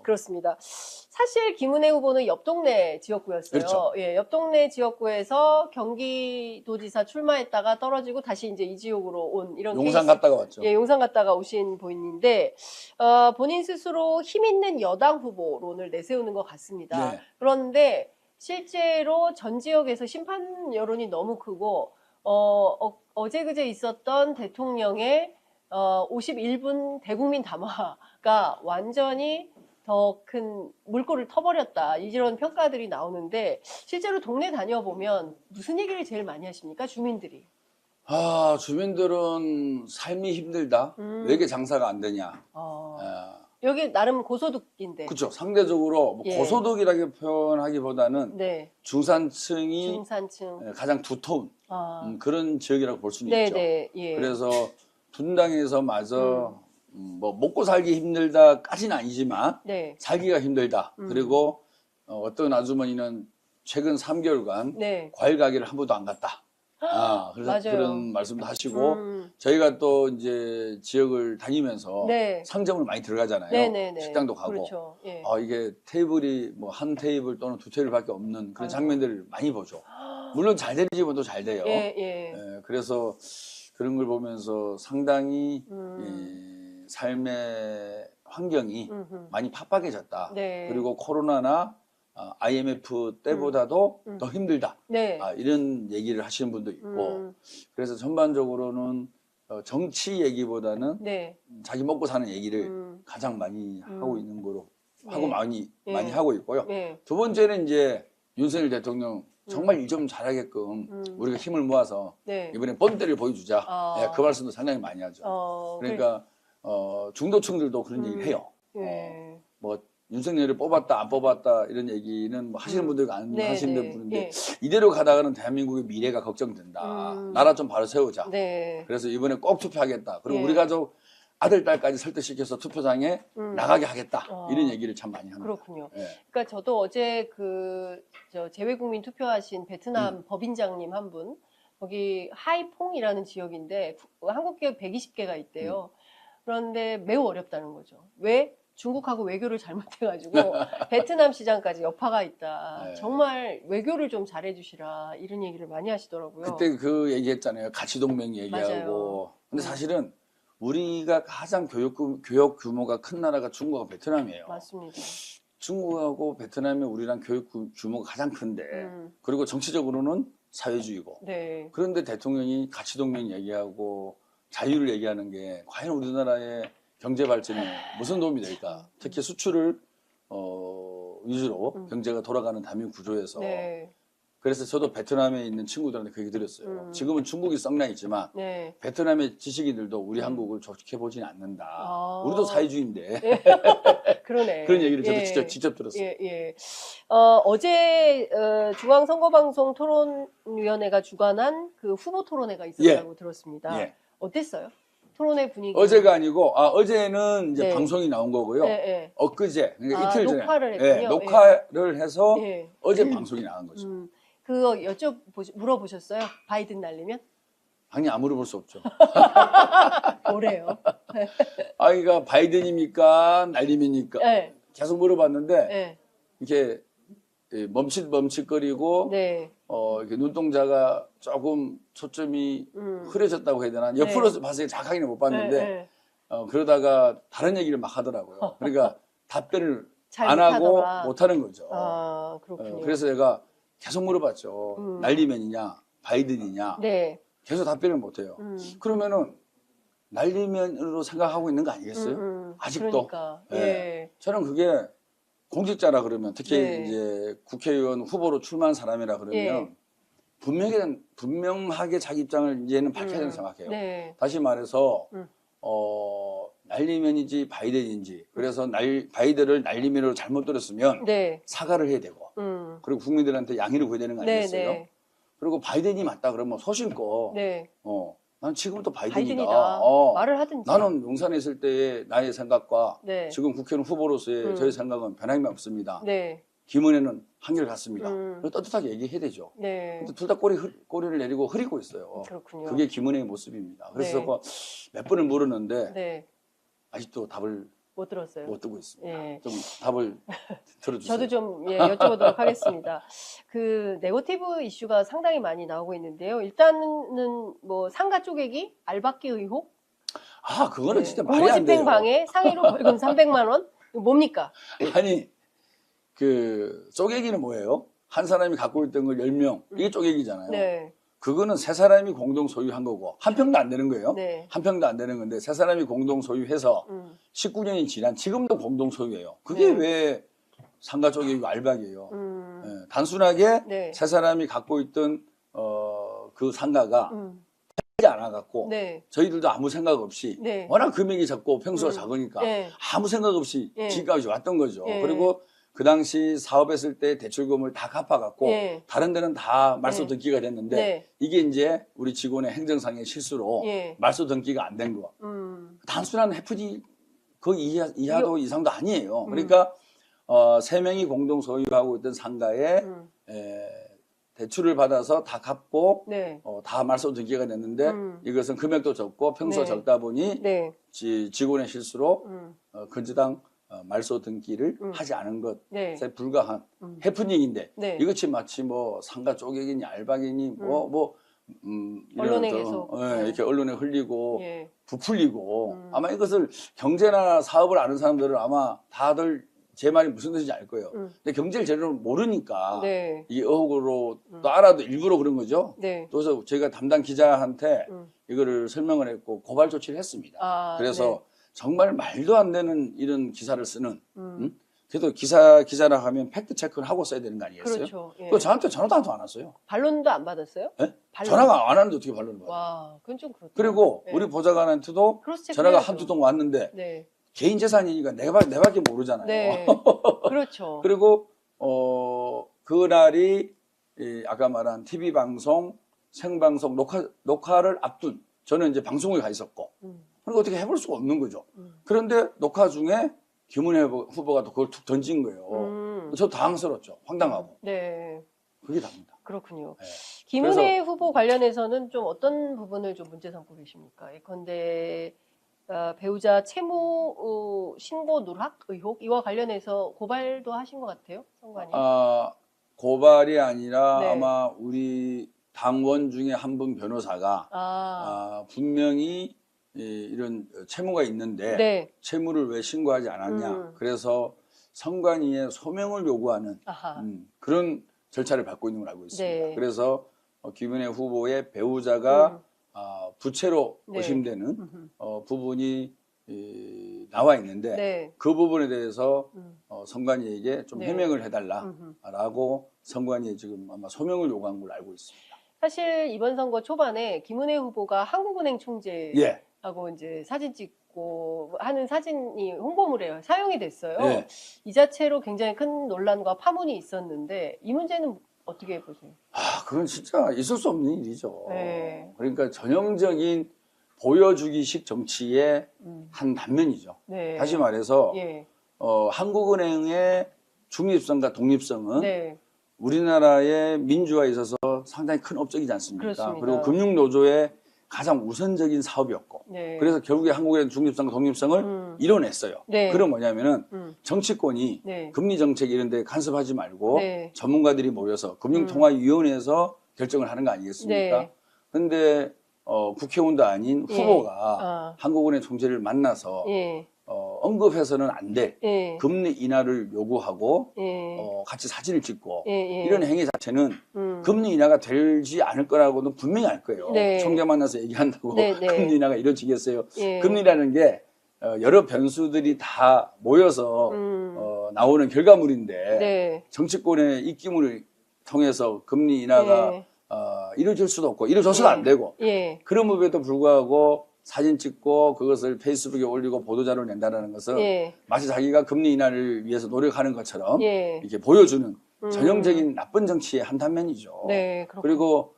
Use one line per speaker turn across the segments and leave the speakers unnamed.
그렇습니다. 사실 김은혜 후보는 옆 동네 지역구였어요.
그렇죠.
예, 옆 동네 지역구에서 경기도지사 출마했다가 떨어지고 다시 이제 이 지역으로 온 이런
용산
케이스.
갔다가 왔죠.
예, 용산 갔다가 오신 분인데 본인 스스로 힘 있는 여당 후보론을 내세우는 것 같습니다.
네.
그런데 실제로 전 지역에서 심판 여론이 너무 크고 어제 그제 있었던 대통령의 51분 대국민 담화가 완전히 더 큰 물꼬를 터버렸다 이런 평가들이 나오는데 실제로 동네 다녀보면 무슨 얘기를 제일 많이 하십니까? 주민들이.
아, 주민들은 삶이 힘들다. 왜 이게 장사가 안 되냐.
여기 나름 고소득인데.
그렇죠. 상대적으로 뭐
예.
고소득이라고 표현하기보다는
네.
중산층이
중산층.
가장 두터운 그런 지역이라고 볼 수는 있죠.
네네. 예.
그래서 분당에서 마저 뭐 먹고 살기 힘들다까지는 아니지만
네.
살기가 힘들다. 그리고 어떤 아주머니는 최근 3개월간
네.
과일 가게를 한 번도 안 갔다. 그래서
맞아요.
그런 말씀도 하시고 저희가 또 이제 지역을 다니면서
네.
상점을 많이 들어가잖아요.
네네네.
식당도 가고.
그렇죠. 예.
이게 테이블이 뭐 한 테이블 또는 두 테이블밖에 없는 그런 장면들을 많이 보죠. 물론 잘 되는 집은 또 잘 돼요.
예, 예.
그래서 그런 걸 보면서 상당히 삶의 환경이 많이 팍팍해졌다.
네.
그리고 코로나나 IMF 때보다도 더 힘들다.
네.
이런 얘기를 하시는 분도 있고 그래서 전반적으로는 정치 얘기보다는
네.
자기 먹고 사는 얘기를 가장 많이 하고 있는 거로 하고 많이
예.
하고 있고요.
예.
두 번째는 이제 윤석열 대통령 정말 일 좀 잘하게끔 우리가 힘을 모아서
네.
이번에 본때를 보여주자. 그 말씀도 상당히 많이 하죠. 그러니까 중도층들도 그런 얘기를 해요.
예.
뭐 윤석열을 뽑았다 안 뽑았다 이런 얘기는 뭐 하시는 분들과 안
네,
하시는
네.
분인데
예.
이대로 가다가는 대한민국의 미래가 걱정된다. 나라 좀 바로 세우자.
네.
그래서 이번에 꼭 투표하겠다. 그리고
예.
우리 가족 아들, 딸까지 설득시켜서 투표장에 나가게 하겠다. 이런 얘기를 참 많이 합니다.
그렇군요.
예.
그러니까 저도 어제 재외국민 투표하신 베트남 법인장님 한 분, 거기 하이퐁이라는 지역인데 한국계 120개가 있대요. 그런데 매우 어렵다는 거죠. 왜? 중국하고 외교를 잘못해가지고 베트남 시장까지 여파가 있다.
네.
정말 외교를 좀 잘해주시라 이런 얘기를 많이 하시더라고요.
그때 그 얘기했잖아요. 가치동맹 얘기하고.
맞아요.
근데 사실은 우리가 가장 교육 규모가 큰 나라가 중국하고 베트남이에요.
맞습니다.
중국하고 베트남이 우리랑 교육 규모가 가장 큰데 그리고 정치적으로는 사회주의고.
네.
그런데 대통령이 가치동맹 얘기하고 자유를 얘기하는 게 과연 우리나라의 경제 발전에 무슨 도움이 될까? 특히 수출을 위주로 경제가 돌아가는 대한민국 구조에서
네.
그래서 저도 베트남에 있는 친구들한테 그 얘기 드렸어요. 지금은 중국이 썩나 있지만
네.
베트남의 지식인들도 우리 한국을 좋게 보지는 않는다. 우리도 사회주의인데
그러네.
그런 얘기를 저도
예.
직접 들었어요.
예, 예. 어제 중앙선거방송 토론위원회가 주관한 그 후보 토론회가 있었다고 들었습니다.
예.
어땠어요? 토론회 분위기.
어제가 아니고 어제는 이제
네.
방송이 나온 거고요.
예.
엊그제 그러니까 이틀 전에
녹화를 했군요.
녹화를 해서
예.
어제 방송이 나간 거죠.
그거 물어보셨어요? 바이든 날리면?
당연히 안 물어볼 수 없죠.
뭐래요?
그러니까 바이든입니까? 날림입니까?
네.
계속 물어봤는데
네.
이렇게 멈칫멈칫거리고
네.
이렇게 눈동자가 조금 초점이 흐려졌다고 해야 되나? 옆으로 봐서 정확하게는 못 봤는데
네.
그러다가 다른 얘기를 막 하더라고요. 그러니까 답변을
잘
안 하고
못하더라.
못하는 거죠.
그렇군요.
그래서 제가 계속 물어봤죠. 날리면이냐 바이든이냐.
네.
계속 답변을 못해요. 그러면은 날리면으로 생각하고 있는 거 아니겠어요? 아직도.
그러니까.
예.
예.
저는 그게 공직자라 그러면 특히
네.
이제 국회의원 후보로 출마한 사람이라 그러면
예.
분명하게 자기 입장을 이제는 밝혀야 된다고 생각해요.
네.
다시 말해서 날리면인지 바이든인지 그래서 바이든을 날리면으로 잘못 들었으면
네.
사과를 해야 되고 그리고 국민들한테 양해를 구해야 되는 거
네,
아니겠어요?
네.
그리고 바이든이 맞다 그러면 소신껏
네.
난 지금부터 바이든이다.
바이든이다. 말을 하든지.
나는 용산에 있을 때의 나의 생각과
네.
지금 국회의원 후보로서의 저의 생각은 변함이 없습니다.
네.
김은혜는 한결같습니다. 떳떳하게 얘기해야 되죠.
네.
근데 둘 다 꼬리를 내리고 흐리고 있어요.
그렇군요.
그게 김은혜의 모습입니다. 그래서
네.
몇 번을 물었는데
네.
아직도 답을
못 들었어요.
못 듣고 있습니다.
예.
좀 답을 들어주세요.
저도 좀 여쭤보도록 하겠습니다. 그 네거티브 이슈가 상당히 많이 나오고 있는데요. 일단은 뭐 상가 쪼개기, 알박기 의혹,
그거는 진짜 말이 안 돼요.
공무집행 방해, 상해로 벌금 300만 원. 이거 뭡니까?
아니, 그 쪼개기는 뭐예요? 한 사람이 갖고 있던 걸 10명, 이게 쪼개기잖아요.
네.
그거는 세 사람이 공동 소유한 거고 한 평도 안 되는 거예요.
네.
한 평도 안 되는 건데 세 사람이 공동 소유해서 19년이 지난 지금도 공동 소유예요. 그게
네.
왜 상가 쪼개기고 알박이에요. 예, 단순하게
네.
세 사람이 갖고 있던 그 상가가 하지 않아 갖고
네.
저희들도 아무 생각 없이
네.
워낙 금액이 작고 평수가 작으니까
네.
아무 생각 없이
네.
지금까지 왔던 거죠.
네.
그리고 그 당시 사업했을 때 대출금을 다 갚아갖고
네.
다른 데는 다 말소
네.
등기가 됐는데
네.
이게 이제 우리 직원의 행정상의 실수로
예.
말소 등기가 안 된 거. 단순한 해프닝 그 이하도 이상도 아니에요. 그러니까 3명이 공동 소유하고 있던 상가에 대출을 받아서 다 갚고
네.
다 말소 등기가 됐는데 이것은 금액도 적고 평수가
네.
적다 보니
네.
직원의 실수로 건지당 말소 등기를 하지 않은 것에
네.
불과한 해프닝인데
네.
이것이 마치 뭐 상가 쪼개기니 알박이니
언론에
이런
계속
이렇게 언론에 흘리고
예.
부풀리고 아마 이것을 경제나 사업을 아는 사람들은 아마 다들 제 말이 무슨 뜻인지 알 거예요. 근데 경제를 제대로 모르니까
네.
이 의혹으로 또 알아도 일부러 그런 거죠.
네.
그래서 저희가 담당 기자한테 이거를 설명을 했고 고발 조치를 했습니다. 그래서 정말 말도 안 되는 이런 기사를 쓰는 그래도 기자라 하면 팩트 체크를 하고 써야 되는 거 아니겠어요?
그렇죠. 예.
또 저한테 전화도 안 왔어요.
반론도 안 받았어요?
네?
반론?
전화가 안 왔는데 어떻게 반론을 받아요?
와, 그건 좀 그렇다.
그리고
예.
우리 보좌관한테도
크로스
전화가
체크해야죠.
한두 통 왔는데
네.
개인 재산이니까 내밖에 모르잖아요.
네. 그렇죠.
그리고 그날이 아까 말한 TV 방송, 생방송 녹화를 앞둔 저는 이제 방송에 가 있었고 그리고 어떻게 해볼 수가 없는 거죠. 그런데 녹화 중에 김은혜 후보가 또 그걸 툭 던진 거예요. 저 당황스럽죠. 황당하고.
네.
그게 답니다.
그렇군요.
네.
김은혜 후보 관련해서는 좀 어떤 부분을 좀 문제 삼고 계십니까? 예컨대 배우자 채무 신고 누락 의혹 이와 관련해서 고발도 하신 것 같아요, 선관위.
고발이 아니라
네.
아마 우리 당원 중에 한 분 변호사가 분명히 이런 채무가 있는데
네.
채무를 왜 신고하지 않았냐. 그래서 선관위에 소명을 요구하는 그런 절차를 밟고 있는 걸 알고 있습니다.
네.
그래서 김은혜 후보의 배우자가 부채로
네.
의심되는 부분이 나와 있는데
네.
그 부분에 대해서 선관위에게 좀
네.
해명을 해달라라고 선관위에 지금 아마 소명을 요구한 걸로 알고 있습니다.
사실 이번 선거 초반에 김은혜 후보가 한국은행 총재하고
예.
이제 사진 찍고 하는 사진이 홍보물에 사용이 됐어요.
예.
이 자체로 굉장히 큰 논란과 파문이 있었는데 이 문제는 어떻게 보세요?
그건 진짜 있을 수 없는 일이죠.
네.
그러니까 전형적인 보여주기식 정치의 한 단면이죠.
네.
다시 말해서
예.
한국은행의 중립성과 독립성은
네.
우리나라의 민주화에 있어서 상당히 큰 업적이지 않습니까?
그렇습니다.
그리고 금융노조의 가장 우선적인 사업이었고
네.
그래서 결국에 한국의 중립성과 독립성을 이뤄냈어요.
네.
그건 뭐냐면은 정치권이
네.
금리 정책 이런 데 간섭하지 말고
네.
전문가들이 모여서 금융통화위원회에서 결정을 하는 거 아니겠습니까?
네.
그런데 국회의원도 아닌
예.
후보가 한국은행 총재를 만나서
예.
언급해서는 안 될
예.
금리 인하를 요구하고
예.
같이 사진을 찍고
예. 예.
이런 행위 자체는 금리 인하가 되지 않을 거라고는 분명히 알 거예요.
네.
총재 만나서 얘기한다고
네, 네.
금리 인하가 이루어지겠어요.
예.
금리라는 게 여러 변수들이 다 모여서 나오는 결과물인데
네.
정치권의 입김을 통해서 금리 인하가
예.
이루어질 수도 없고 이루어져서도
예.
안 되고
예.
그럼에도 불구하고 사진 찍고 그것을 페이스북에 올리고 보도자료를 낸다는 것은
예.
마치 자기가 금리 인하를 위해서 노력하는 것처럼
예.
이렇게 보여주는 전형적인 나쁜 정치의 한 단면이죠.
네. 그렇군요.
그리고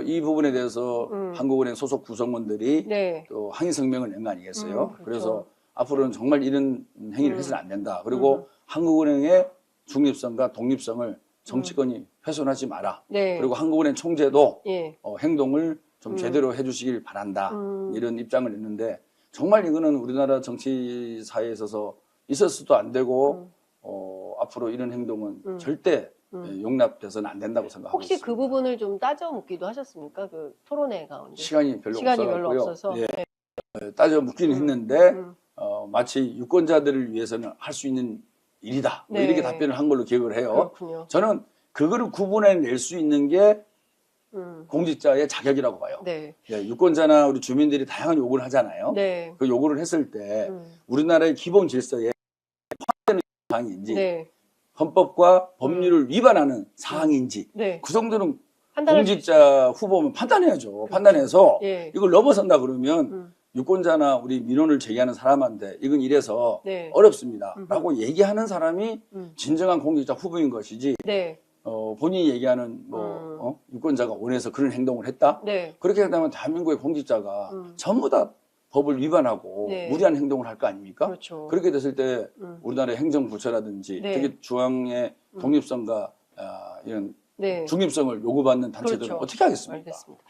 이 부분에 대해서 한국은행 소속 구성원들이
네.
또 항의 성명을 낸 거 아니겠어요?
그렇죠.
그래서 앞으로는 정말 이런 행위를 해서는 안 된다. 그리고 한국은행의 중립성과 독립성을 정치권이 훼손하지 마라.
네.
그리고 한국은행 총재도
예.
행동을 좀 제대로 해주시길 바란다. 이런 입장을 냈는데 정말 이거는 우리나라 정치사에 있어서 있어서도 안 되고 앞으로 이런 행동은 절대 용납돼서는 안 된다고 생각하고
혹시
있습니다.
그 부분을 좀 따져 묻기도 하셨습니까? 그 토론회 가운데.
시간이 별로
없어서.
예,
네.
따져 묻긴 했는데 마치 유권자들을 위해서는 할 수 있는 일이다. 뭐
네.
이렇게 답변을 한 걸로 기억을 해요.
그렇군요.
저는 그거를 구분해낼 수 있는 게 공직자의 자격이라고 봐요.
네.
예, 유권자나 우리 주민들이 다양한 요구를 하잖아요.
네.
그 요구를 했을 때 우리나라의 기본 질서에 포함되는 사항인지
네.
헌법과 법률을 위반하는 사항인지
네.
그 정도는
판단할
공직자 후보면 판단해야죠. 판단해서
예.
이걸 넘어선다 그러면 유권자나 우리 민원을 제기하는 사람한테 이건 이래서
네.
어렵습니다. 라고 얘기하는 사람이 진정한 공직자 후보인 것이지
네.
본인이 얘기하는 유권자가 원해서 그런 행동을 했다?
네.
그렇게 된다면 대한민국의 공직자가 전부 다 법을 위반하고
네.
무리한 행동을 할 거 아닙니까?
그렇죠.
그렇게 됐을 때 우리나라의 행정부처라든지
네.
특히 중앙의 독립성과 이런
네.
중립성을 요구받는 단체들은
그렇죠.
어떻게 하겠습니까?
알겠습니다.